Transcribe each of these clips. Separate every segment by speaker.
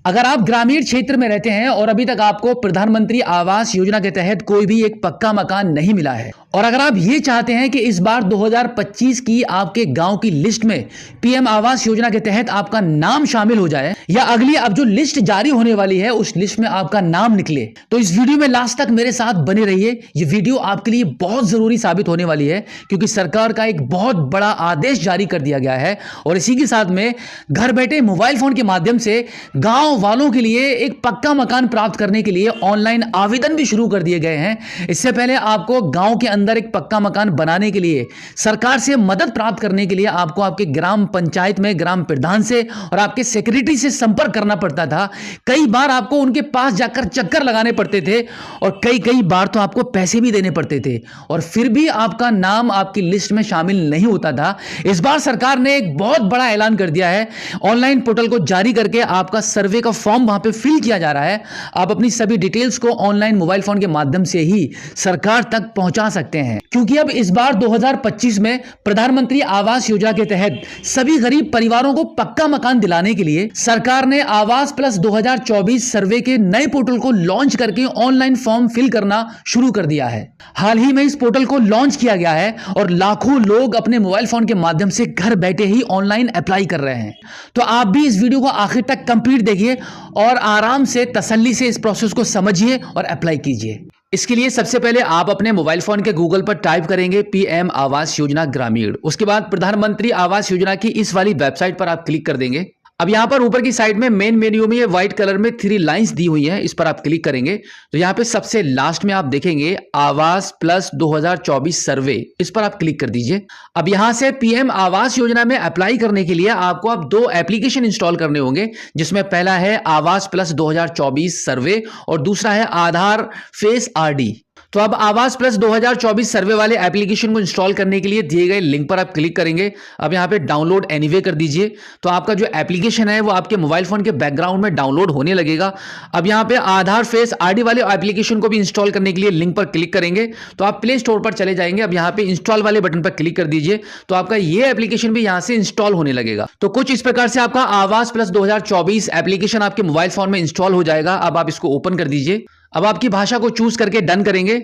Speaker 1: अगर आप ग्रामीण क्षेत्र में रहते हैं और अभी तक आपको प्रधानमंत्री आवास योजना के तहत कोई भी एक पक्का मकान नहीं मिला है, और अगर आप ये चाहते हैं कि इस बार 2025 की आपके गांव की लिस्ट में पीएम आवास योजना के तहत आपका नाम शामिल हो जाए, या अगली अब जो लिस्ट जारी होने वाली है उस लिस्ट में आपका नाम निकले, तो इस वीडियो में लास्ट तक मेरे साथ बने रहिए। ये वीडियो आपके लिए बहुत जरूरी साबित होने वाली है, क्योंकि सरकार का एक बहुत बड़ा आदेश जारी कर दिया गया है और इसी के साथ में घर बैठे मोबाइल फोन के माध्यम से गांव वालों के लिए एक पक्का मकान प्राप्त करने के लिए ऑनलाइन आवेदन भी शुरू कर दिए गए हैं। इससे पहले आपको गांव के अंदर एक पक्का मकान बनाने के लिए सरकार से मदद प्राप्त करने के लिए आपको आपके ग्राम पंचायत में ग्राम प्रधान से और आपके सेक्रेटरी से संपर्क करना पड़ता था। कई बार आपको उनके पास जाकर चक्कर लगाने पड़ते थे और कई बार तो आपको पैसे भी देने पड़ते थे, और फिर भी आपका नाम आपकी लिस्ट में शामिल नहीं होता था। इस बार सरकार ने एक बहुत बड़ा ऐलान कर दिया है। ऑनलाइन पोर्टल को जारी करके आपका सर्वे का फॉर्म वहां पे फिल किया जा रहा है। आप अपनी सभी डिटेल्स को ऑनलाइन मोबाइल फोन के माध्यम से ही सरकार तक पहुंचा सकते हैं, क्योंकि अब इस बार 2025 में प्रधानमंत्री आवास योजना के तहत सभी गरीब परिवारों को पक्का मकान दिलाने के लिए सरकार ने आवास प्लस 2024 सर्वे के नए पोर्टल को लॉन्च करके ऑनलाइन फॉर्म फिल करना शुरू कर दिया है। हाल ही में इस पोर्टल को लॉन्च किया गया है और लाखों लोग अपने मोबाइल फोन के माध्यम से घर बैठे ही ऑनलाइन अप्लाई कर रहे हैं। तो आप भी इस वीडियो को आखिर तक कंप्लीट देखिए और आराम से तसल्ली से इस प्रोसेस को समझिए और अप्लाई कीजिए। इसके लिए सबसे पहले आप अपने मोबाइल फोन के गूगल पर टाइप करेंगे पीएम आवास योजना ग्रामीण। उसके बाद प्रधानमंत्री आवास योजना की इस वाली वेबसाइट पर आप क्लिक कर देंगे। अब यहां पर ऊपर की साइड में मेन मेन्यू में ये व्हाइट कलर में 3 लाइंस दी हुई हैं, इस पर आप क्लिक करेंगे तो यहां पे सबसे लास्ट में आप देखेंगे आवास प्लस 2024 सर्वे, इस पर आप क्लिक कर दीजिए। अब यहां से पीएम आवास योजना में अप्लाई करने के लिए आपको अब 2 एप्लीकेशन इंस्टॉल करने होंगे, जिसमें पहला है आवास प्लस 2024 सर्वे और दूसरा है आधार फेस आरडी। तो अब आवास प्लस 2024 सर्वे वाले एप्लीकेशन को इंस्टॉल करने के लिए दिए गए लिंक पर आप क्लिक करेंगे। अब यहां पे डाउनलोड एनीवे कर दीजिए, तो आपका जो एप्लीकेशन है वो आपके मोबाइल फोन के बैकग्राउंड में डाउनलोड होने लगेगा। अब यहां पे आधार फेस आरडी वाले एप्लीकेशन को भी इंस्टॉल करने के लिए लिंक पर क्लिक करेंगे तो आप प्ले स्टोर पर चले जाएंगे। अब यहां पे इंस्टॉल वाले बटन पर क्लिक कर दीजिए तो आपका ये एप्लीकेशन भी यहां से इंस्टॉल होने लगेगा। तो कुछ इस प्रकार से आपका आवास प्लस 2024 एप्लीकेशन आपके मोबाइल फोन में इंस्टॉल हो जाएगा। अब आप इसको ओपन कर दीजिए। अब आपकी भाषा को चूज करके डन करेंगे।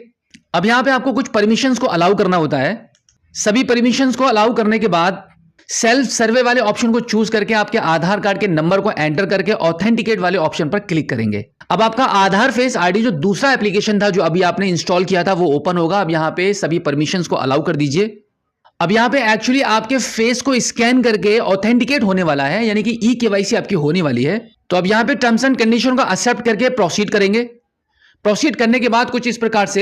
Speaker 1: अब यहां पे आपको कुछ परमिशंस को अलाउ करना होता है। सभी परमिशंस को अलाउ करने के बाद सेल्फ सर्वे वाले ऑप्शन को चूज करके आपके आधार कार्ड के नंबर को एंटर करके ऑथेंटिकेट वाले ऑप्शन पर क्लिक करेंगे। अब आपका आधार फेस आईडी जो दूसरा एप्लीकेशन था जो अभी आपने इंस्टॉल किया था वो ओपन होगा। अब यहां पे सभी परमिशंस को अलाउ कर दीजिए। अब यहां पे एक्चुअली आपके फेस को स्कैन करके ऑथेंटिकेट होने वाला है, यानी कि ई-केवाईसी आपकी होने वाली है। तो अब यहां पे टर्म्स एंड कंडीशन को एक्सेप्ट करके प्रोसीड करेंगे। प्रोसीड करने के बाद कुछ इस प्रकार से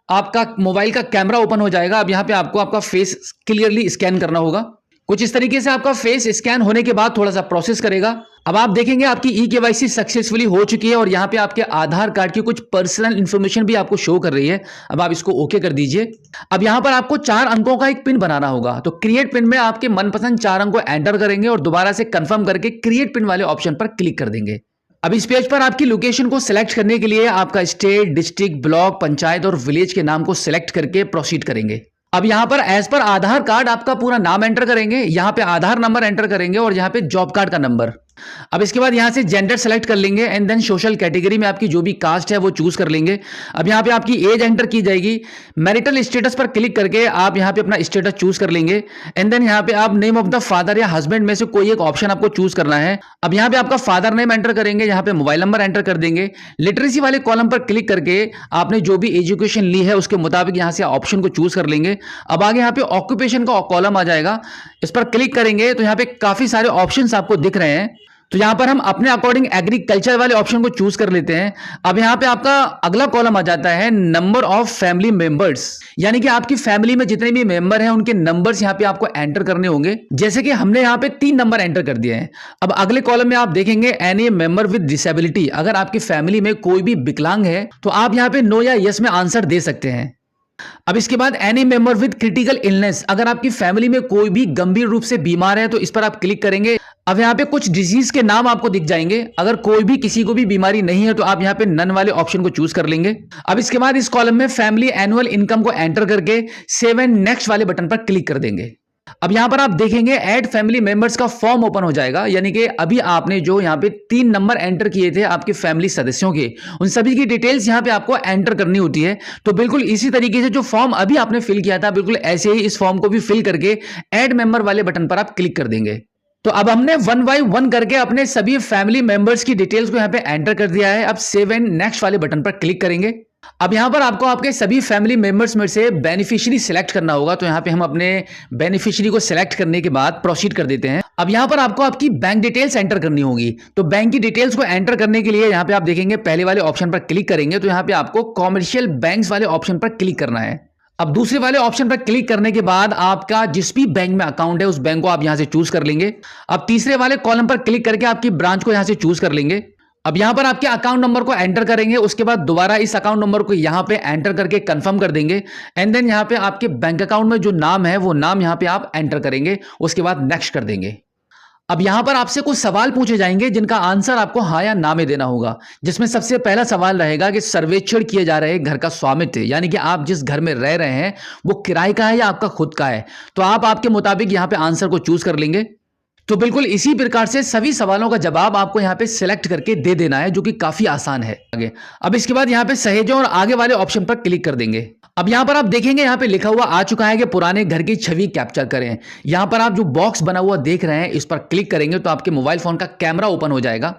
Speaker 1: आपका मोबाइल का कैमरा ओपन हो जाएगा। अब यहां पे आपको आपका फेस क्लियरली स्कैन करना होगा। कुछ इस तरीके से आपका फेस स्कैन होने के बाद थोड़ा सा प्रोसेस करेगा। अब आप देखेंगे आपकी ई-केवाईसी सक्सेसफुली हो चुकी है और यहां पे आपके आधार कार्ड की कुछ पर्सनल इंफॉर्मेशन भी आपको शो कर रही है। अब आप इसको ओके कर दीजिए। अब यहां पर आपको 4 अंकों का एक पिन बनाना होगा, तो क्रिएट पिन में आपके मनपसंद 4 अंक को एंटर करेंगे और दोबारा से कंफर्म करके क्रिएट पिन वाले ऑप्शन पर क्लिक कर देंगे। अब इस पेज पर आपकी लोकेशन को सिलेक्ट करने के लिए आपका स्टेट, डिस्ट्रिक्ट, ब्लॉक, पंचायत और विलेज के नाम को सिलेक्ट करके प्रोसीड करेंगे। अब यहां पर एज पर आधार कार्ड आपका पूरा नाम एंटर करेंगे, यहां पे आधार नंबर एंटर करेंगे और यहां पे जॉब कार्ड का नंबर। अब इसके बाद यहां से जेंडर सेलेक्ट कर लेंगे एंड देन सोशल कैटेगरी में आपकी जो भी कास्ट है वो चूज कर लेंगे। अब यहां पे आपकी एज एंटर की जाएगी। मैरिटल स्टेटस पर क्लिक करके आप यहां पे अपना स्टेटस चूज कर लेंगे एंड देन यहां पे आप नेम ऑफ द फादर या हस्बैंड में से कोई एक ऑप्शन आपको चूज करना है। अब यहां पे आपका फादर नेम एंटर करेंगे, यहां पे मोबाइल नंबर एंटर कर देंगे। लिटरेसी वाले कॉलम पर क्लिक करके आपने जो भी एजुकेशन ली है उसके मुताबिक यहां से ऑप्शन को चूज कर लेंगे। अब आगे यहां पे ऑक्यूपेशन का कॉलम आ जाएगा, इस पर क्लिक करेंगे तो यहां पे काफी सारे ऑप्शंस आपको दिख रहे हैं। तो यहां पर हम अपने अकॉर्डिंग एग्रीकल्चर वाले ऑप्शन को चूज कर लेते हैं। अब यहां पे आपका अगला कॉलम आ जाता है नंबर ऑफ फैमिली मेंबर्स, यानी कि आपकी फैमिली में जितने भी मेंबर हैं उनके नंबर्स यहां पे आपको एंटर करने होंगे। जैसे कि हमने यहां पे 3 नंबर एंटर कर दिए हैं। अब अगले कॉलम में आप देखेंगे एनी मेंबर विद डिसेबिलिटी, अगर आपकी फैमिली में कोई भी विकलांग है तो आप यहां पे नो या यस में आंसर दे सकते हैं। अब इसके बाद any member with critical illness, अगर आपकी फैमिली में कोई भी गंभीर रूप से बीमार है तो इस पर आप क्लिक करेंगे। अब यहाँ पे कुछ डिजीज के नाम आपको दिख जाएंगे। अगर कोई भी किसी को भी बीमारी नहीं है तो आप यहाँ पे नन वाले ऑप्शन को चूज कर लेंगे। अब इसके बाद इस कॉलम में फैमिली एनुअल इनकम को एंटर करके सेव एंड नेक्स्ट वाले बटन पर क्लिक कर देंगे। अब यहां पर आप देखेंगे ऐड फैमिली मेंबर्स का फॉर्म ओपन हो जाएगा, यानी कि अभी आपने जो यहां पे 3 नंबर एंटर किए थे आपके फैमिली सदस्यों के, उन सभी की डिटेल्स यहां पे आपको एंटर करनी होती है। तो बिल्कुल इसी तरीके से जो फॉर्म अभी आपने फिल किया था, बिल्कुल ऐसे ही इस फॉर्म को भी फिल करके ऐड मेंबर वाले बटन पर आप क्लिक कर देंगे। तो अब हमने 1 बाय 1 करके अपने सभी फैमिली मेंबर्स की डिटेल्स को यहां पे एंटर कर दिया है। अब सेव एंड नेक्स्ट वाले बटन पर क्लिक करेंगे। अब यहां पर आपको आपके सभी फैमिली मेंबर्स में से बेनिफिशियरी सिलेक्ट करना होगा। तो यहां पे हम अपने बेनिफिशियरी को सिलेक्ट करने के बाद प्रोसीड कर देते हैं। अब यहां पर आपको आपकी बैंक डिटेल्स एंटर करनी होगी। तो बैंक की डिटेल्स को एंटर करने के लिए यहां पे आप देखेंगे पहले वाले ऑप्शन पर क्लिक करेंगे तो यहां पे आपको कॉमर्शियल बैंक्स वाले ऑप्शन पर क्लिक करना है। अब दूसरे वाले ऑप्शन पर क्लिक करने के बाद आपका जिस भी बैंक में अकाउंट है उस बैंक को आप यहां से चूज कर लेंगे। अब तीसरे वाले कॉलम पर क्लिक करके आपकी ब्रांच को यहां से चूज कर लेंगे। अब यहां पर आपके अकाउंट नंबर को एंटर करेंगे, उसके बाद दोबारा इस अकाउंट नंबर को यहां पे एंटर करके कंफर्म कर देंगे। एंड देन यहां पे आपके बैंक अकाउंट में जो नाम है वो नाम यहां पे आप एंटर करेंगे, उसके बाद नेक्स्ट कर देंगे। अब यहां पर आपसे कुछ सवाल पूछे जाएंगे जिनका आंसर आपको हाँ या ना में देना होगा, जिसमें सबसे पहला सवाल रहेगा कि सर्वेक्षण किए जा रहे घर का स्वामित्व, यानी कि आप जिस घर में रह रहे हैं वो किराए का है या आपका खुद का है। तो आप आपके मुताबिक यहां पे आंसर को चूज कर लेंगे। तो बिल्कुल इसी प्रकार से सभी सवालों का जवाब आपको यहां पे सिलेक्ट करके दे देना है, जो कि काफी आसान है। आगे अब इसके बाद यहां पे सहेजों और आगे वाले ऑप्शन पर क्लिक कर देंगे। अब यहां पर आप देखेंगे यहां पे लिखा हुआ आ चुका है कि पुराने घर की छवि कैप्चर करें। यहां पर आप जो बॉक्स बना हुआ देख रहे हैं इस पर क्लिक करेंगे तो आपके मोबाइल फोन का कैमरा ओपन हो जाएगा।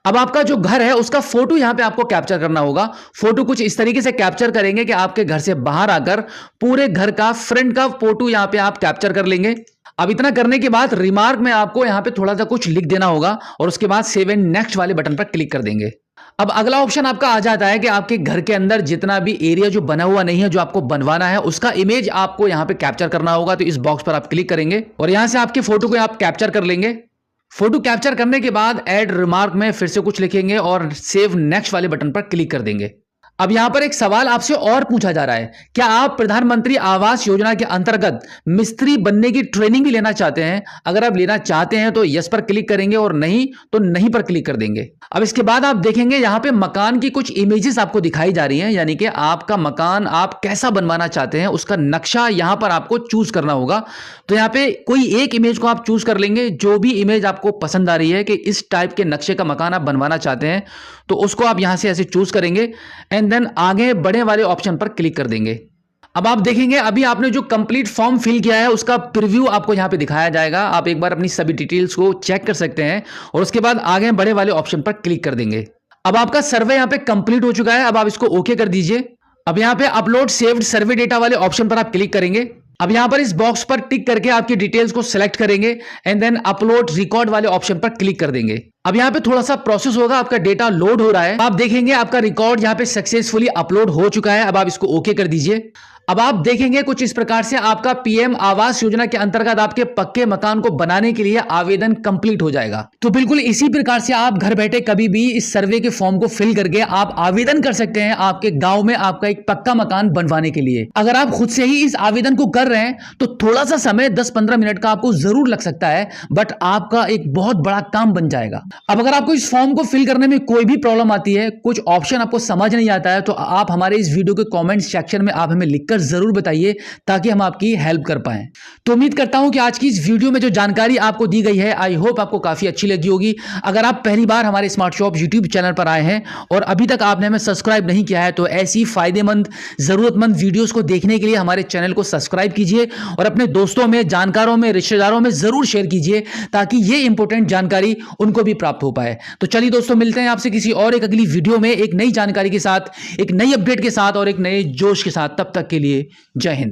Speaker 1: अब आपका जो घर है उसका फोटो यहां पे आपको कैप्चर करना होगा। फोटो कुछ इस तरीके से कैप्चर करेंगे कि आपके घर से बाहर आकर पूरे घर का फ्रंट का फोटो यहां पे आप कैप्चर कर लेंगे। अब इतना करने के बाद रिमार्क में आपको यहां पे थोड़ा सा कुछ लिख देना होगा और उसके बाद सेव एंड नेक्स्ट वाले बटन पर क्लिक कर देंगे। अब अगला ऑप्शन आपका आ जाता है कि आपके घर के अंदर जितना भी एरिया जो बना हुआ नहीं है, जो आपको बनवाना है, उसका इमेज आपको यहां पे कैप्चर करना होगा। तो इस बॉक्स पर आप क्लिक करेंगे और यहां से आपके फोटो को आप कैप्चर कर लेंगे। फोटो कैप्चर करने के बाद ऐड रिमार्क में फिर से कुछ लिखेंगे और सेव नेक्स्ट वाले बटन पर क्लिक कर देंगे। अब यहां पर एक सवाल आपसे और पूछा जा रहा है, क्या आप प्रधानमंत्री आवास योजना के अंतर्गत मिस्त्री बनने की ट्रेनिंग भी लेना चाहते हैं? अगर आप लेना चाहते हैं तो यस पर क्लिक करेंगे और नहीं तो नहीं पर क्लिक कर देंगे। अब इसके बाद आप देखेंगे यहां पे मकान की कुछ इमेजेस आपको दिखाई जा रही हैं, यानी कि आपका मकान आप कैसा बनवाना चाहते हैं उसका नक्शा यहां पर आपको चूज करना होगा। तो यहां पे कोई एक इमेज को आप चूज कर लेंगे, जो भी इमेज आपको पसंद आ रही है कि इस टाइप के नक्शे का मकान आप बनवाना चाहते हैं तो उसको आप यहां से ऐसे चूज करेंगे एंड देन आगे बढ़े वाले ऑप्शन पर क्लिक कर देंगे। अब आप देखेंगे अभी आपने जो कंप्लीट फॉर्म फिल किया है उसका प्रीव्यू आपको यहां पे दिखाया जाएगा। आप एक बार अपनी सभी डिटेल्स को चेक कर सकते हैं और उसके बाद आगे बढ़े वाले ऑप्शन पर क्लिक कर देंगे। अब आपका सर्वे यहां पे कंप्लीट हो चुका है। अब आप इसको ओके कर दीजिए। अब यहां पे अपलोड सेव्ड सर्वे डेटा वाले ऑप्शन पर आप क्लिक करेंगे। अब यहां पर इस बॉक्स पर टिक करके आपकी डिटेल्स को सिलेक्ट करेंगे एंड देन अपलोड रिकॉर्ड वाले ऑप्शन पर क्लिक कर देंगे। अब यहां पे थोड़ा सा प्रोसेस होगा, आपका डेटा लोड हो रहा है। आप देखेंगे आपका रिकॉर्ड यहां पे सक्सेसफुली अपलोड हो चुका है। अब आप इसको ओके कर दीजिए। अब आप देखेंगे कुछ इस प्रकार से आपका पीएम आवास योजना के अंतर्गत आपके पक्के मकान को बनाने के लिए आवेदन कंप्लीट हो जाएगा। तो बिल्कुल इसी प्रकार से आप घर बैठे कभी भी इस सर्वे के फॉर्म को फिल करके आप आवेदन कर सकते हैं आपके गांव में आपका एक पक्का मकान बनवाने के लिए। अगर आप खुद से ही इस आवेदन को कर रहे हैं तो थोड़ा सा समय 10-15 मिनट का आपको जरूर लग सकता है, बट आपका एक बहुत बड़ा काम बन जाएगा। अब अगर आपको इस फॉर्म को फिल करने में कोई भी प्रॉब्लम आती है, कुछ ऑप्शन आपको समझ नहीं आता है, तो आप हमारे इस वीडियो के कमेंट सेक्शन में आप हमें लिखकर जरूर बताइए ताकि हम आपकी हेल्प कर पाएं। तो उम्मीद करता हूं कि आज की इस वीडियो में जो जानकारी आपको दी गई है आई होप आपको काफी अच्छी लगी होगी। अगर आप पहली बार हमारे स्मार्ट शॉप यूट्यूब चैनल पर आए हैं और अभी तक आपने हमें सब्सक्राइब नहीं किया है तो ऐसी फायदेमंद जरूरतमंद वीडियोस को देखने के लिए हमारे चैनल को सब्सक्राइब कीजिए और अपने दोस्तों में, जानकारों में, रिश्तेदारों में जरूर शेयर कीजिए ताकि ये इंपॉर्टेंट जानकारी उनको भी प्राप्त हो पाए। तो चलिए दोस्तों, मिलते हैं आपसे किसी और एक अगली वीडियो में एक नई जानकारी के साथ, एक नई अपडेट के साथ और एक नए जोश के साथ। तब तक के लिए जय हिंद।